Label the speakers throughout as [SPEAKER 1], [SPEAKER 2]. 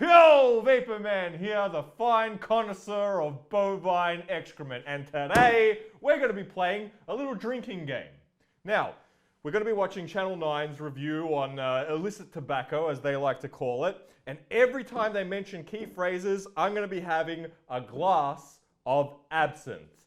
[SPEAKER 1] Yo, Vapor Man here, the fine connoisseur of bovine excrement, and today we're going to be playing a little drinking game. Now, we're going to be watching Channel 9's review on illicit tobacco, as they like to call it, and every time they mention key phrases, I'm going to be having a glass of absinthe.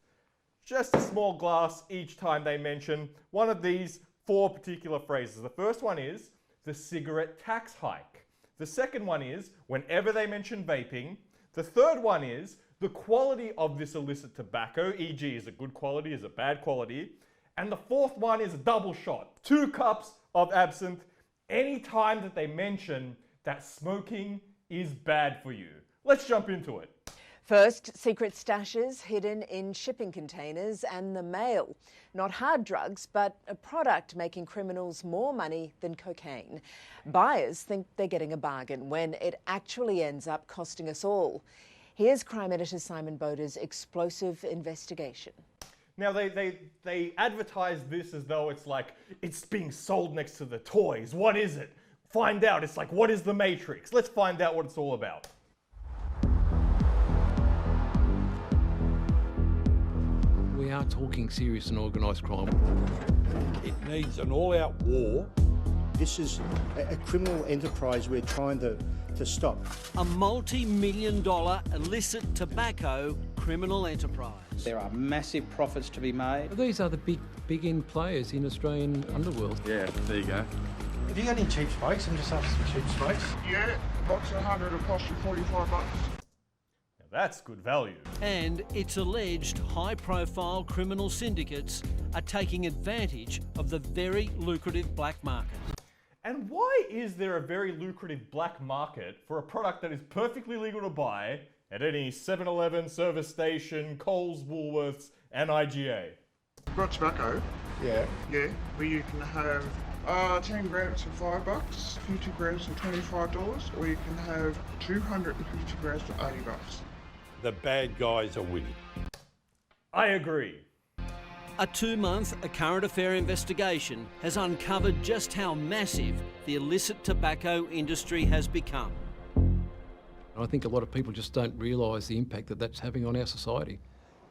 [SPEAKER 1] Just a small glass each time they mention one of these 4 particular phrases. The first one is the cigarette tax hike. The second one is whenever they mention vaping. The third one is the quality of this illicit tobacco, e.g. is it good quality, is it bad quality? And the fourth one is a double shot, 2 cups of absinthe any time that they mention that smoking is bad for you. Let's jump into it.
[SPEAKER 2] First, secret stashes hidden in shipping containers and the mail. Not hard drugs, but a product making criminals more money than cocaine. Buyers think they're getting a bargain when it actually ends up costing us all. Here's crime editor Simon Boda's explosive investigation.
[SPEAKER 1] Now, they advertise this as though it's like, it's being sold next to the toys. What is it? Find out. It's like, what is the Matrix? Let's find out what it's all about.
[SPEAKER 3] We are talking serious and organised crime.
[SPEAKER 4] It needs an all-out war.
[SPEAKER 5] This is a criminal enterprise we're trying to stop.
[SPEAKER 6] A multi-million-dollar illicit tobacco criminal enterprise.
[SPEAKER 7] There are massive profits to be made.
[SPEAKER 3] These are the big end players in Australian underworld.
[SPEAKER 4] Yeah, there you go.
[SPEAKER 8] Have you got any cheap smokes? I'm just after some cheap smokes.
[SPEAKER 9] Yeah, box of 100 will cost you 45 bucks.
[SPEAKER 1] Now, that's good value.
[SPEAKER 6] And it's alleged high-profile criminal syndicates are taking advantage of the very lucrative black market.
[SPEAKER 1] And why is there a very lucrative black market for a product that is perfectly legal to buy at any 7-Eleven, service station, Coles, Woolworths, and IGA?
[SPEAKER 9] Got tobacco?
[SPEAKER 5] Yeah.
[SPEAKER 9] Yeah, where you can have 10 grams for $5, 50 grams for $25, or you can have 250 grams for $80.
[SPEAKER 4] The bad guys are winning.
[SPEAKER 1] I agree.
[SPEAKER 6] A 2-month current affair investigation has uncovered just how massive the illicit tobacco industry has become.
[SPEAKER 3] I think a lot of people just don't realise the impact that that's having on our society.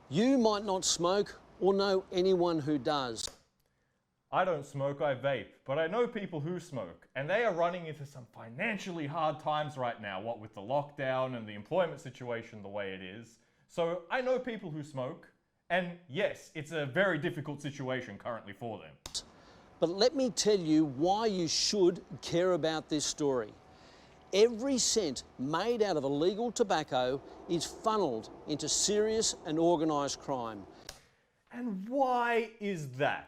[SPEAKER 6] You might not smoke or know anyone who does.
[SPEAKER 1] I don't smoke, I vape, but I know people who smoke, and they are running into some financially hard times right now, what with the lockdown and the employment situation the way it is. So I know people who smoke, and yes, it's a very difficult situation currently for them.
[SPEAKER 6] But let me tell you why you should care about this story. Every cent made out of illegal tobacco is funneled into serious and organised crime.
[SPEAKER 1] And why is that?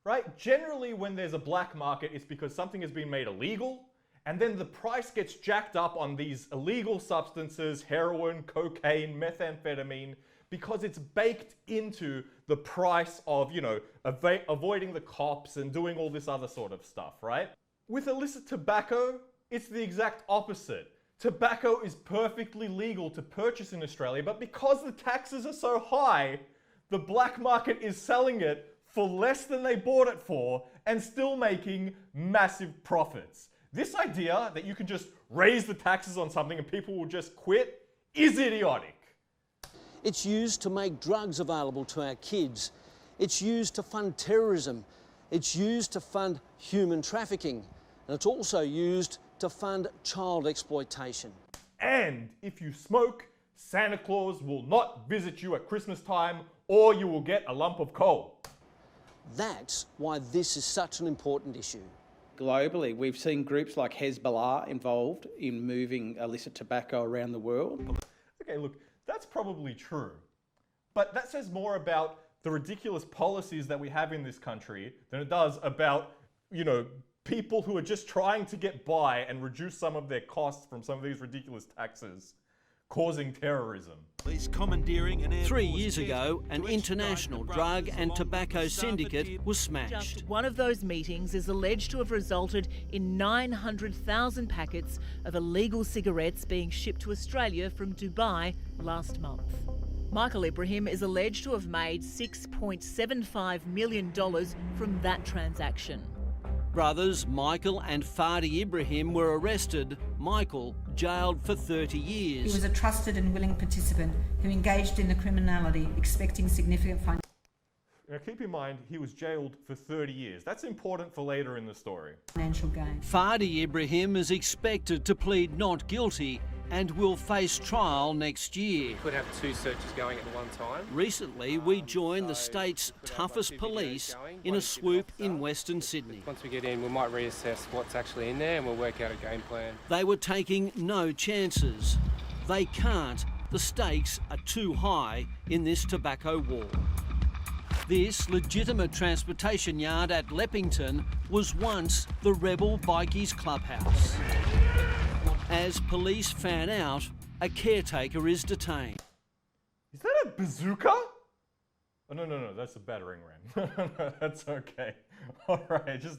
[SPEAKER 1] Right? Generally, when there's a black market, it's because something has been made illegal, and then the price gets jacked up on these illegal substances, heroin, cocaine, methamphetamine, because it's baked into the price of, avoiding the cops and doing all this other sort of stuff, right? With illicit tobacco, it's the exact opposite. Tobacco is perfectly legal to purchase in Australia, but because the taxes are so high, the black market is selling it for less than they bought it for and still making massive profits. This idea that you can just raise the taxes on something and people will just quit is idiotic.
[SPEAKER 6] It's used to make drugs available to our kids. It's used to fund terrorism. It's used to fund human trafficking. And it's also used to fund child exploitation.
[SPEAKER 1] And if you smoke, Santa Claus will not visit you at Christmas time, or you will get a lump of coal.
[SPEAKER 6] That's why this is such an important issue.
[SPEAKER 7] Globally, we've seen groups like Hezbollah involved in moving illicit tobacco around the world.
[SPEAKER 1] Okay, look, that's probably true. But that says more about the ridiculous policies that we have in this country than it does about, people who are just trying to get by and reduce some of their costs from some of these ridiculous taxes, causing terrorism.
[SPEAKER 6] 3 years ago, an international drug and tobacco syndicate was smashed.
[SPEAKER 10] One of those meetings is alleged to have resulted in 900,000 packets of illegal cigarettes being shipped to Australia from Dubai last month. Michael Ibrahim is alleged to have made $6.75 million from that transaction.
[SPEAKER 6] Brothers Michael and Fadi Ibrahim were arrested, Michael jailed for 30
[SPEAKER 11] He
[SPEAKER 6] years.
[SPEAKER 11] was a trusted and willing participant who engaged in the criminality, expecting significant
[SPEAKER 1] Now keep in mind, he was jailed for 30 years. That's important for later in the story.
[SPEAKER 11] financial gain.
[SPEAKER 6] Fadi Ibrahim is expected to plead not guilty and will face trial next year.
[SPEAKER 12] Could have 2 searches going at one time.
[SPEAKER 6] Recently, we joined the state's toughest police in a swoop in Western Sydney.
[SPEAKER 12] Once we get in, we might reassess what's actually in there and we'll work out a game plan.
[SPEAKER 6] They were taking no chances. They can't. The stakes are too high in this tobacco war. This legitimate transportation yard at Leppington was once the rebel bikies clubhouse. As police fan out, a caretaker is detained.
[SPEAKER 1] Is that a bazooka? Oh, no, that's a battering ram. No, that's okay. All right, just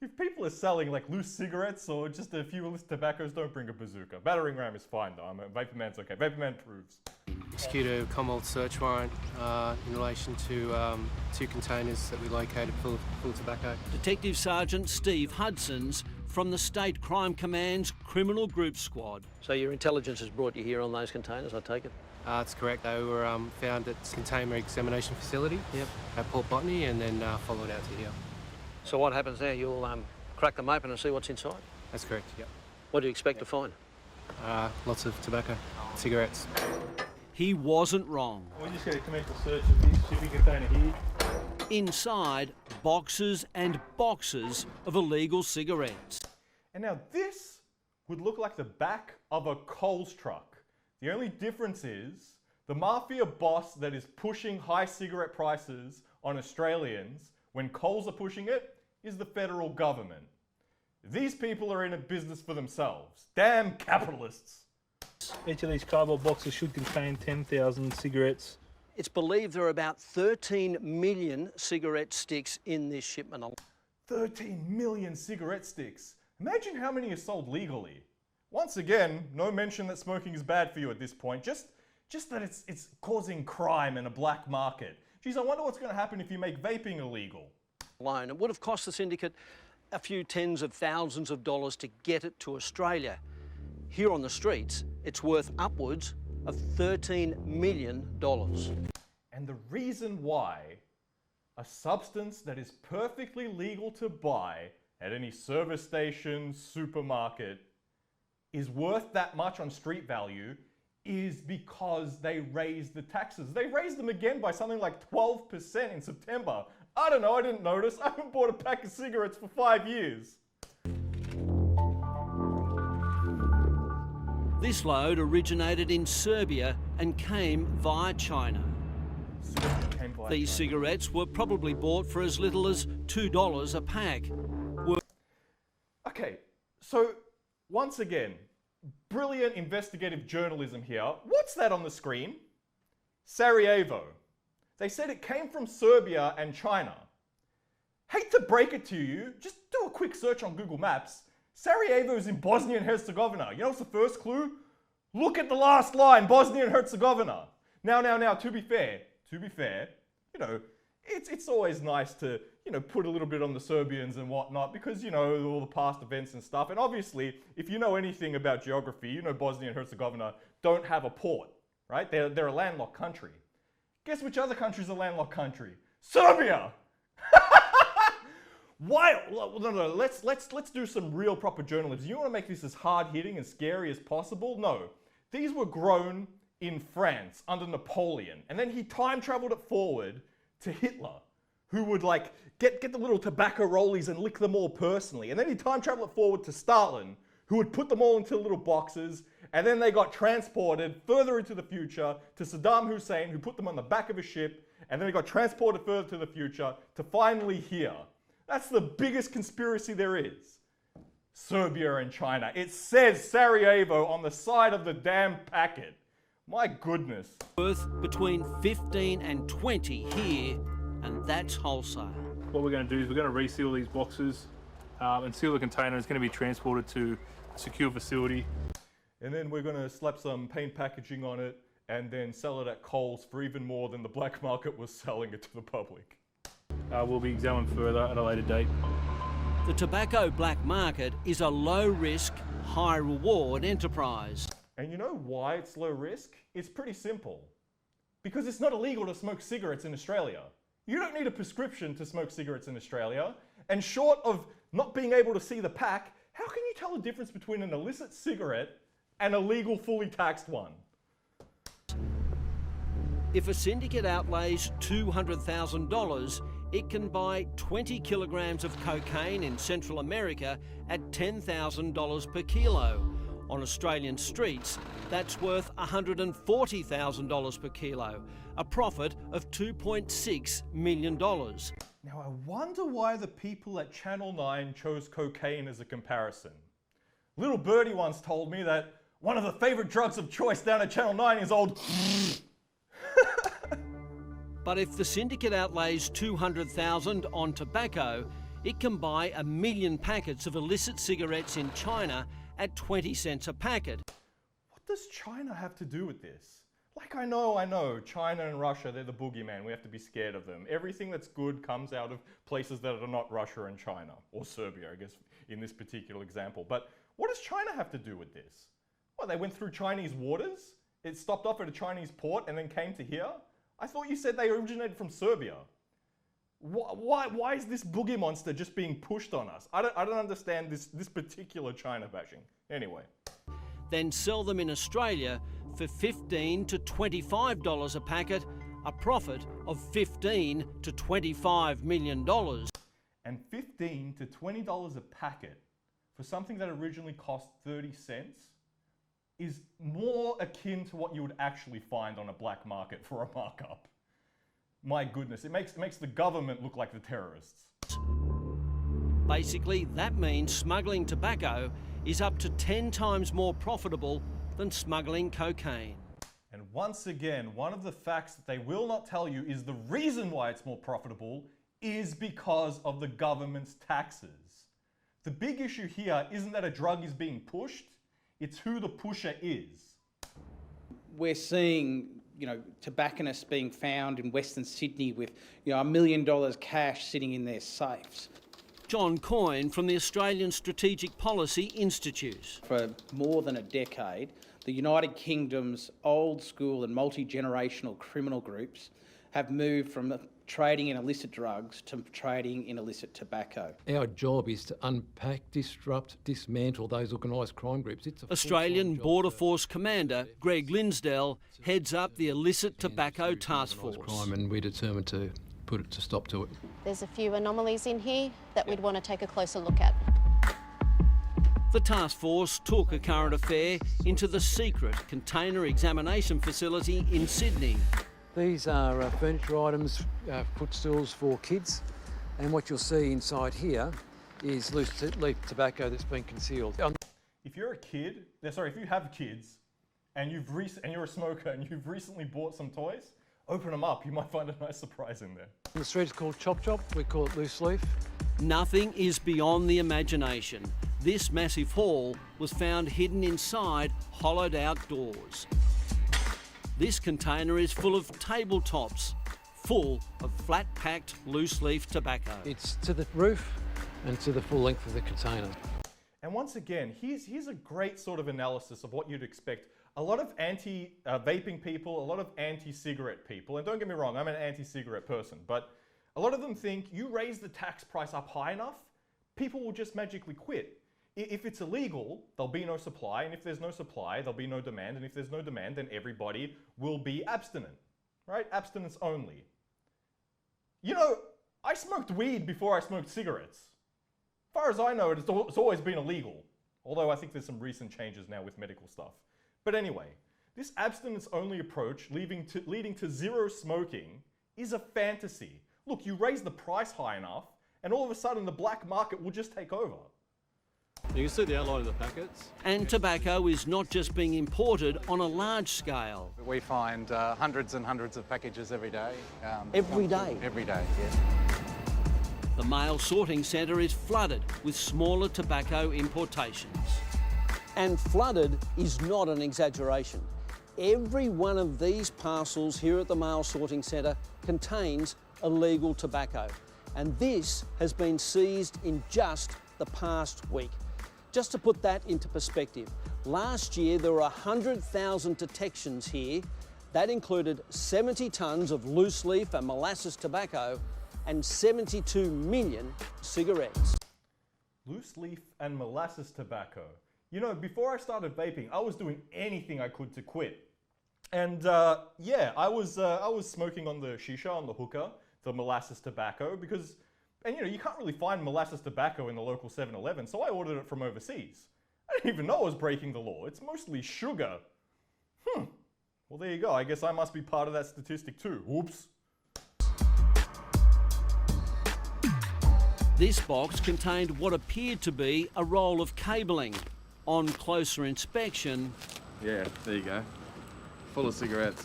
[SPEAKER 1] if people are selling like loose cigarettes or just a few loose tobaccos, don't bring a bazooka. Battering ram is fine though. Vapor Man's okay. Vapor Man proves.
[SPEAKER 12] Execute a Commonwealth search warrant in relation to 2 containers that we located full of tobacco.
[SPEAKER 6] Detective Sergeant Steve Hudson's from the State Crime Command's Criminal Group Squad. So your intelligence has brought you here on those containers, I take it?
[SPEAKER 12] That's correct. They were found at container examination facility at Port Botany and then followed out to here.
[SPEAKER 6] So what happens now? You'll crack them open and see what's inside?
[SPEAKER 12] That's correct, yep.
[SPEAKER 6] What do you expect to find?
[SPEAKER 12] Lots of tobacco, cigarettes.
[SPEAKER 6] He wasn't wrong.
[SPEAKER 8] We're just going to commence a search of this shipping container here.
[SPEAKER 6] Inside, boxes and boxes of illegal cigarettes.
[SPEAKER 1] And now this would look like the back of a Coles truck. The only difference is the mafia boss that is pushing high cigarette prices on Australians when Coles are pushing it is the federal government. These people are in a business for themselves. Damn capitalists.
[SPEAKER 8] Each of these cardboard boxes should contain 10,000 cigarettes.
[SPEAKER 6] It's believed there are about 13 million cigarette sticks in this shipment.
[SPEAKER 1] 13 million cigarette sticks. Imagine how many are sold legally. Once again, no mention that smoking is bad for you at this point, just that it's causing crime and a black market. Geez, I wonder what's going to happen if you make vaping illegal.
[SPEAKER 6] Alone. It would have cost the syndicate a few tens of thousands of dollars to get it to Australia. Here on the streets, it's worth upwards of $13 million.
[SPEAKER 1] And the reason why a substance that is perfectly legal to buy at any service station, supermarket, is worth that much on street value is because they raised the taxes. They raised them again by something like 12% in September. I don't know, I didn't notice. I haven't bought a pack of cigarettes for 5 years.
[SPEAKER 6] This load originated in Serbia and came via China. These cigarettes were probably bought for as little as $2 a pack.
[SPEAKER 1] Okay, so once again, brilliant investigative journalism here. What's that on the screen? Sarajevo. They said it came from Serbia and China. Hate to break it to you, just do a quick search on Google Maps. Sarajevo is in Bosnia and Herzegovina. You know what's the first clue? Look at the last line, Bosnia and Herzegovina. Now, to be fair, you know, it's always nice to, you know, put a little bit on the Serbians and whatnot because, you know, all the past events and stuff. And obviously, if you know anything about geography, you know Bosnia and Herzegovina don't have a port, right? They're a landlocked country. Guess which other country is a landlocked country? Serbia! Why? No, let's do some real proper journalism. You want to make this as hard-hitting and scary as possible? No. These were grown in France under Napoleon, and then he time-traveled it forward to Hitler, who would like get the little tobacco rollies and lick them all personally, and then he time-traveled it forward to Stalin, who would put them all into little boxes, and then they got transported further into the future to Saddam Hussein, who put them on the back of a ship, and then they got transported further to the future to finally here. That's the biggest conspiracy there is. Serbia and China. It says Sarajevo on the side of the damn packet. My goodness.
[SPEAKER 6] Worth between 15 and 20 here, and that's wholesale.
[SPEAKER 8] What we're going to do is we're going to reseal these boxes and seal the container. It's going to be transported to a secure facility.
[SPEAKER 1] And then we're going to slap some paint packaging on it and then sell it at Coles for even more than the black market was selling it to the public.
[SPEAKER 8] Will be examined further at a later date.
[SPEAKER 6] The tobacco black market is a low-risk, high reward enterprise.
[SPEAKER 1] And you know why it's low risk? It's pretty simple. Because it's not illegal to smoke cigarettes in Australia. You don't need a prescription to smoke cigarettes in Australia. And short of not being able to see the pack, how can you tell the difference between an illicit cigarette and a legal, fully taxed one?
[SPEAKER 6] If a syndicate outlays $200,000, it can buy 20 kilograms of cocaine in Central America at $10,000 per kilo. On Australian streets, that's worth $140,000 per kilo, a profit of $2.6 million.
[SPEAKER 1] Now I wonder why the people at Channel 9 chose cocaine as a comparison. Little Birdie once told me that one of the favourite drugs of choice down at Channel 9 is old...
[SPEAKER 6] But if the syndicate outlays $200,000 on tobacco, it can buy 1 million packets of illicit cigarettes in China at 20 cents a packet.
[SPEAKER 1] What does China have to do with this? Like, I know, China and Russia, they're the boogeyman. We have to be scared of them. Everything that's good comes out of places that are not Russia and China, or Serbia, I guess, in this particular example. But what does China have to do with this? What, they went through Chinese waters? It stopped off at a Chinese port and then came to here? I thought you said they originated from Serbia. Why is this boogie monster just being pushed on us? I don't understand this particular China bashing. Anyway.
[SPEAKER 6] Then sell them in Australia for $15 to $25 a packet, a profit of $15 to $25 million.
[SPEAKER 1] And $15 to $20 a packet for something that originally cost 30 cents is more akin to what you would actually find on a black market for a markup. My goodness, it makes the government look like the terrorists.
[SPEAKER 6] Basically, that means smuggling tobacco is up to 10 times more profitable than smuggling cocaine.
[SPEAKER 1] And once again, one of the facts that they will not tell you is the reason why it's more profitable is because of the government's taxes. The big issue here isn't that a drug is being pushed, it's who the pusher is.
[SPEAKER 7] We're seeing, tobacconists being found in Western Sydney with, $1 million cash sitting in their safes.
[SPEAKER 6] John Coyne from the Australian Strategic Policy Institute.
[SPEAKER 7] For more than a decade, the United Kingdom's old school and multi-generational criminal groups have moved from trading in illicit drugs to trading in illicit tobacco.
[SPEAKER 3] Our job is to unpack, disrupt, dismantle those organised crime groups.
[SPEAKER 6] Australian Border Force Commander Greg Linsdell heads up the Illicit Tobacco Task Force.
[SPEAKER 3] Crime, and we're determined to put a stop to it.
[SPEAKER 13] There's a few anomalies in here that we'd want to take a closer look at.
[SPEAKER 6] The task force took a current affair into the secret container examination facility in Sydney.
[SPEAKER 3] These are furniture items, footstools for kids, and what you'll see inside here is loose leaf tobacco that's been concealed.
[SPEAKER 1] If you're a kid, if you have kids, and you're a smoker and you've recently bought some toys, open them up. You might find a nice surprise in there.
[SPEAKER 3] The street is called Chop Chop. We call it loose leaf.
[SPEAKER 6] Nothing is beyond the imagination. This massive haul was found hidden inside hollowed out doors. This container is full of tabletops, full of flat-packed loose-leaf tobacco.
[SPEAKER 3] It's to the roof and to the full length of the container.
[SPEAKER 1] And once again, here's a great sort of analysis of what you'd expect. A lot of anti-vaping people, a lot of anti-cigarette people, and don't get me wrong, I'm an anti-cigarette person, but a lot of them think you raise the tax price up high enough, people will just magically quit. If it's illegal, there'll be no supply, and if there's no supply, there'll be no demand, and if there's no demand, then everybody will be abstinent, right? Abstinence only. I smoked weed before I smoked cigarettes. As far as I know, it's always been illegal, although I think there's some recent changes now with medical stuff. But anyway, this abstinence-only approach leading to zero smoking is a fantasy. Look, you raise the price high enough, and all of a sudden the black market will just take over.
[SPEAKER 14] You can see the outline of the packets.
[SPEAKER 6] And tobacco is not just being imported on a large scale.
[SPEAKER 14] We find hundreds and hundreds of packages every day.
[SPEAKER 6] Every day?
[SPEAKER 14] Every day, yes.
[SPEAKER 6] The mail sorting centre is flooded with smaller tobacco importations. And flooded is not an exaggeration. Every one of these parcels here at the mail sorting centre contains illegal tobacco. And this has been seized in just the past week. Just to put that into perspective, last year there were 100,000 detections here. That included 70 tonnes of loose leaf and molasses tobacco and 72 million cigarettes.
[SPEAKER 1] Loose leaf and molasses tobacco. You know, before I started vaping, I was doing anything I could to quit. And yeah, I was smoking on the shisha, on the hookah, the molasses tobacco, because, and you know, you can't really find molasses tobacco in the local 7-Eleven, so I ordered it from overseas. I didn't even know I was breaking the law. It's mostly sugar. Well, there you go. I guess I must be part of that statistic too. Whoops.
[SPEAKER 6] This box contained what appeared to be a roll of cabling. On closer inspection...
[SPEAKER 15] Yeah, there you go. Full of cigarettes.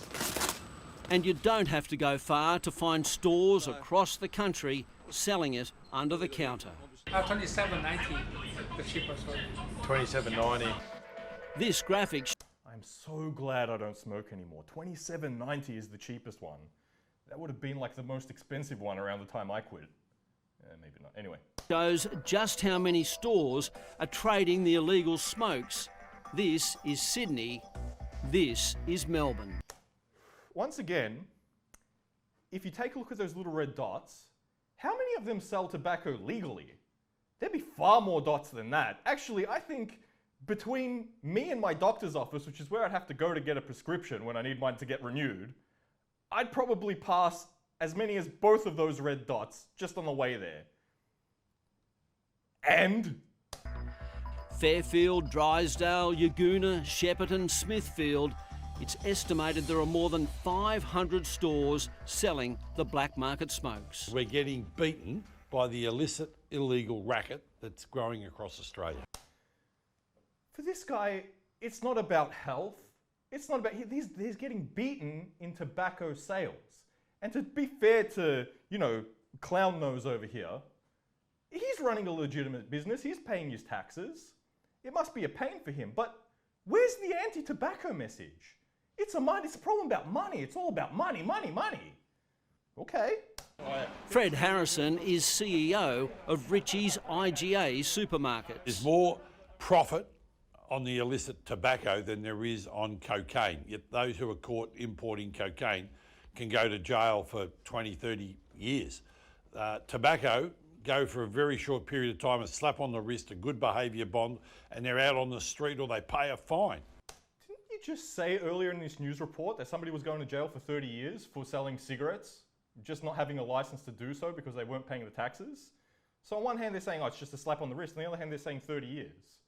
[SPEAKER 6] And you don't have to go far to find stores across the country selling it under the counter.
[SPEAKER 16] $27.90, the cheapest one.
[SPEAKER 1] $27.90.
[SPEAKER 6] This graphic...
[SPEAKER 1] I'm so glad I don't smoke anymore. $27.90 is the cheapest one. That would have been like the most expensive one around the time I quit. Maybe not. Anyway.
[SPEAKER 6] Shows just how many stores are trading the illegal smokes. This is Sydney. This is Melbourne.
[SPEAKER 1] Once again, if you take a look at those little red dots, how many of them sell tobacco legally? There'd be far more dots than that. Actually, I think between me and my doctor's office, which is where I'd have to go to get a prescription when I need mine to get renewed, I'd probably pass as many as both of those red dots just on the way there. And
[SPEAKER 6] Fairfield, Drysdale, Yagoona, Shepparton, Smithfield. It's estimated there are more than 500 stores selling the black market smokes.
[SPEAKER 4] We're getting beaten by the illicit, illegal racket that's growing across Australia.
[SPEAKER 1] For this guy, it's not about health. It's not about, he's getting beaten in tobacco sales. And to be fair to, you know, Clown Nose over here, he's running a legitimate business. He's paying his taxes. It must be a pain for him. But where's the anti-tobacco message? It's a problem about money. It's all about money, money, money. Okay.
[SPEAKER 6] Fred Harrison is CEO of Ritchie's IGA supermarkets.
[SPEAKER 4] There's more profit on the illicit tobacco than there is on cocaine. Yet those who are caught importing cocaine can go to jail for 20, 30 years. Tobacco go for a very short period of time, a slap on the wrist, a good behaviour bond, and they're out on the street or they pay a fine.
[SPEAKER 1] Didn't you just say earlier in this news report that somebody was going to jail for 30 years for selling cigarettes, just not having a license to do so because they weren't paying the taxes? So on one hand they're saying, oh, it's just a slap on the wrist, on the other hand they're saying 30 years.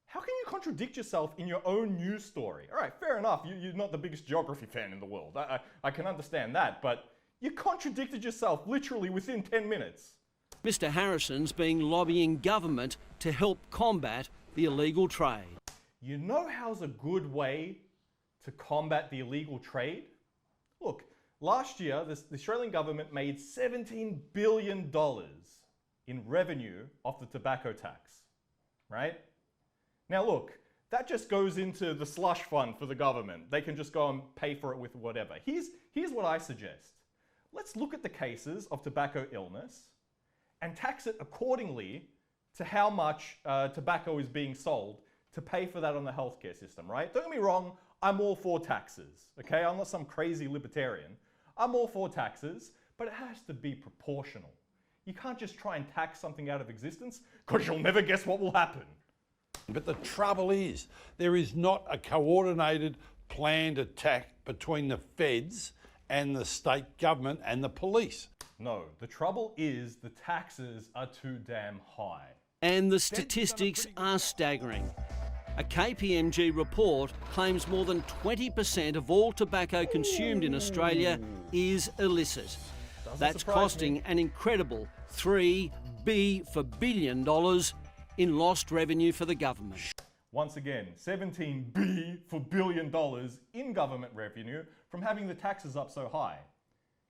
[SPEAKER 1] How can you contradict yourself in your own news story? All right, fair enough, you're not the biggest geography fan in the world. I can understand that, but you contradicted yourself literally within 10 minutes.
[SPEAKER 6] Mr. Harrison's been lobbying government to help combat the illegal trade.
[SPEAKER 1] You know how's a good way to combat the illegal trade? Look, last year the Australian government made $17 billion in revenue off the tobacco tax, right? Now look, that just goes into the slush fund for the government. They can just go and pay for it with whatever. Here's what I suggest. Let's look at the cases of tobacco illness and tax it accordingly to how much tobacco is being sold to pay for that on the healthcare system, right? Don't get me wrong, I'm all for taxes, okay? I'm not some crazy libertarian. I'm all for taxes, but it has to be proportional. You can't just try and tax something out of existence because you'll never guess what will happen.
[SPEAKER 4] But the trouble is, there is not a coordinated, planned attack between the feds and the state government and the police.
[SPEAKER 1] No, the trouble is the taxes are too damn high.
[SPEAKER 6] And the statistics are staggering. A KPMG report claims more than 20% of all tobacco consumed in Australia is illicit. That's costing an incredible $3 billion in lost revenue for the government.
[SPEAKER 1] Once again, $17 billion in government revenue from having the taxes up so high.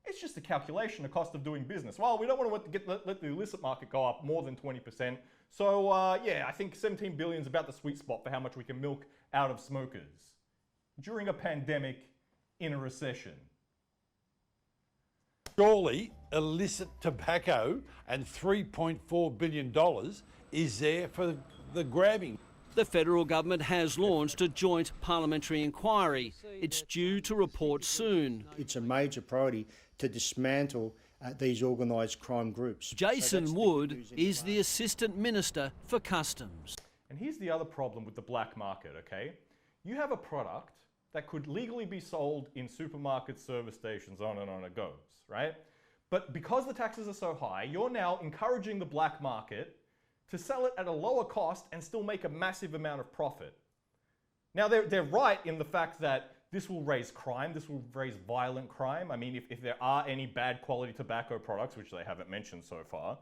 [SPEAKER 1] It's just a calculation, a cost of doing business. Well, we don't want to let the illicit market go up more than 20%. So yeah, I think 17 billion is about the sweet spot for how much we can milk out of smokers during a pandemic in a recession.
[SPEAKER 4] Surely illicit tobacco and $3.4 billion is there for the grabbing.
[SPEAKER 6] The federal government has launched a joint parliamentary inquiry. It's due to report soon.
[SPEAKER 5] It's a major priority to dismantle these organised crime groups.
[SPEAKER 6] Jason Wood is the Assistant Minister for Customs.
[SPEAKER 1] And here's the other problem with the black market, okay? You have a product that could legally be sold in supermarkets, service stations, on and on it goes, right? But because the taxes are so high, you're now encouraging the black market to sell it at a lower cost and still make a massive amount of profit. Now, they're right in the fact that this will raise crime, this will raise violent crime. I mean, if there are any bad quality tobacco products, which they haven't mentioned so far,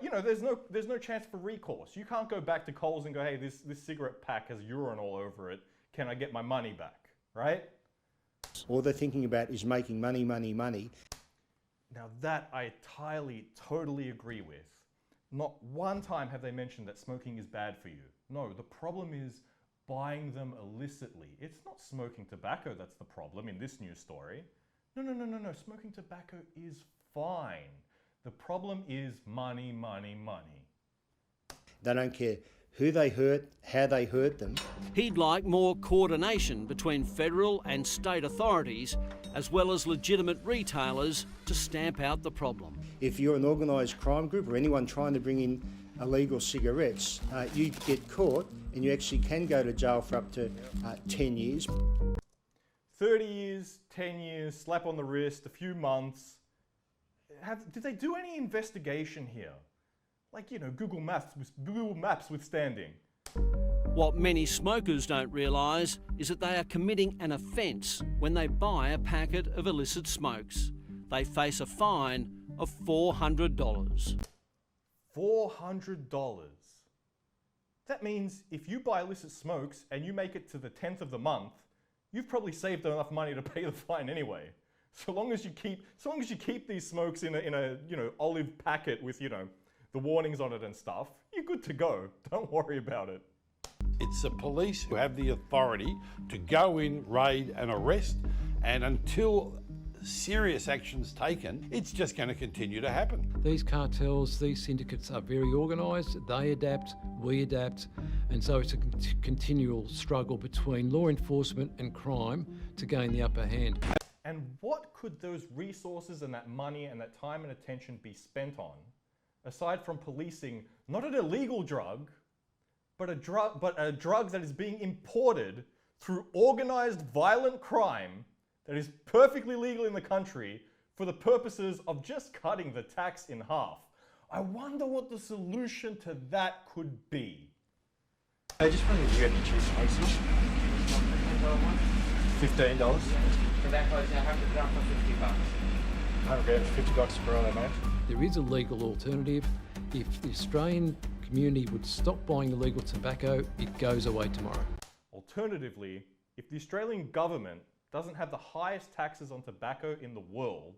[SPEAKER 1] you know, there's no chance for recourse. You can't go back to Coles and go, hey, this cigarette pack has urine all over it. Can I get my money back, right?
[SPEAKER 5] All they're thinking about is making money, money, money.
[SPEAKER 1] Now that I entirely, totally agree with. Not one time have they mentioned that smoking is bad for you. No, the problem is buying them illicitly. It's not smoking tobacco that's the problem in this news story. No. Smoking tobacco is fine. The problem is money, money, money.
[SPEAKER 5] They don't care who they hurt, how they hurt them.
[SPEAKER 6] He'd like more coordination between federal and state authorities, as well as legitimate retailers, to stamp out the problem.
[SPEAKER 5] If you're an organised crime group or anyone trying to bring in illegal cigarettes, you get caught and you actually can go to jail for up to 10 years.
[SPEAKER 1] 30 years, 10 years, slap on the wrist, a few months. Did they do any investigation here? Like, you know, Google Maps withstanding.
[SPEAKER 6] What many smokers don't realise is that they are committing an offence when they buy a packet of illicit smokes. They face a fine of $400.
[SPEAKER 1] $400. That means if you buy illicit smokes and you make it to the 10th of the month, you've probably saved enough money to pay the fine anyway. So long as you keep these smokes in a you know, olive packet with, you know, the warnings on it and stuff, you're good to go. Don't worry about it.
[SPEAKER 4] It's the police who have the authority to go in, raid and arrest, and until serious action's taken, it's just going to continue to happen.
[SPEAKER 3] These cartels, these syndicates are very organised, they adapt, we adapt, and so it's a continual struggle between law enforcement and crime to gain the upper hand.
[SPEAKER 1] And what could those resources and that money and that time and attention be spent on, aside from policing not an illegal drug, but a drug that is being imported through organised violent crime that is perfectly legal in the country for the purposes of just cutting the tax in half? I wonder what the solution to that could be.
[SPEAKER 17] I just wondered if you had any cheap smokes. $15.
[SPEAKER 16] For that close, I have to drop for $50.
[SPEAKER 17] 100 grams, $50 per hour, mate.
[SPEAKER 3] There is a legal alternative. If the Australian community would stop buying illegal tobacco, it goes away tomorrow.
[SPEAKER 1] Alternatively, if the Australian government doesn't have the highest taxes on tobacco in the world,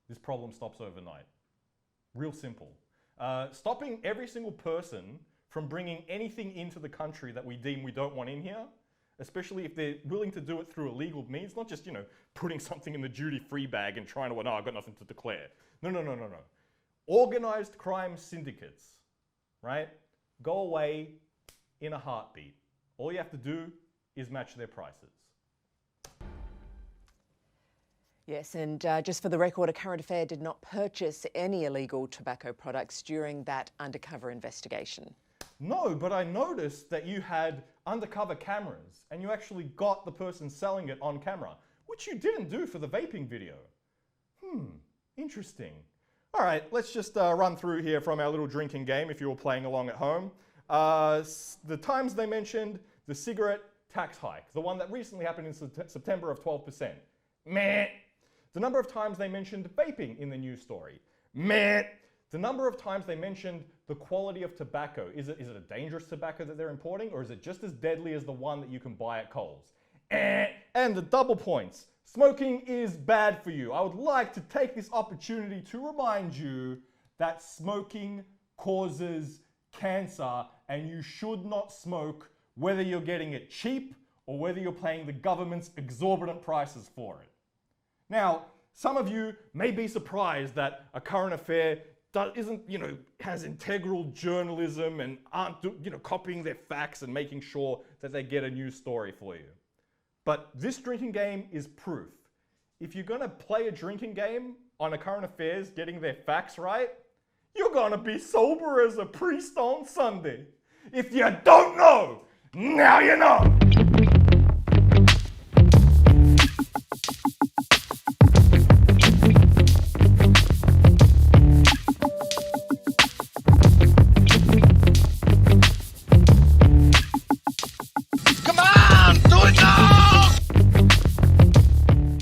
[SPEAKER 1] this problem stops overnight. Real simple. Stopping every single person from bringing anything into the country that we deem we don't want in here, especially if they're willing to do it through illegal means, not just, you know, putting something in the duty-free bag and trying to, well, no, I've got nothing to declare. No. Organised crime syndicates, right, go away in a heartbeat. All you have to do is match their prices.
[SPEAKER 2] Yes, and just for the record, A Current Affair did not purchase any illegal tobacco products during that undercover investigation.
[SPEAKER 1] No, but I noticed that you had undercover cameras and you actually got the person selling it on camera, which you didn't do for the vaping video. Interesting. All right, let's just run through here from our little drinking game if you were playing along at home. The times they mentioned the cigarette tax hike, the one that recently happened in September of 12%. Meh. The number of times they mentioned vaping in the news story. Meh. The number of times they mentioned the quality of tobacco. Is it a dangerous tobacco that they're importing, or is it just as deadly as the one that you can buy at Coles? And the double points. Smoking is bad for you. I would like to take this opportunity to remind you that smoking causes cancer and you should not smoke, whether you're getting it cheap or whether you're paying the government's exorbitant prices for it. Now, some of you may be surprised that A Current Affair isn't, has integral journalism and aren't, copying their facts and making sure that they get a news story for you. But this drinking game is proof. If you're going to play a drinking game on a current affairs getting their facts right, you're going to be sober as a priest on Sunday. If you don't know, now you know.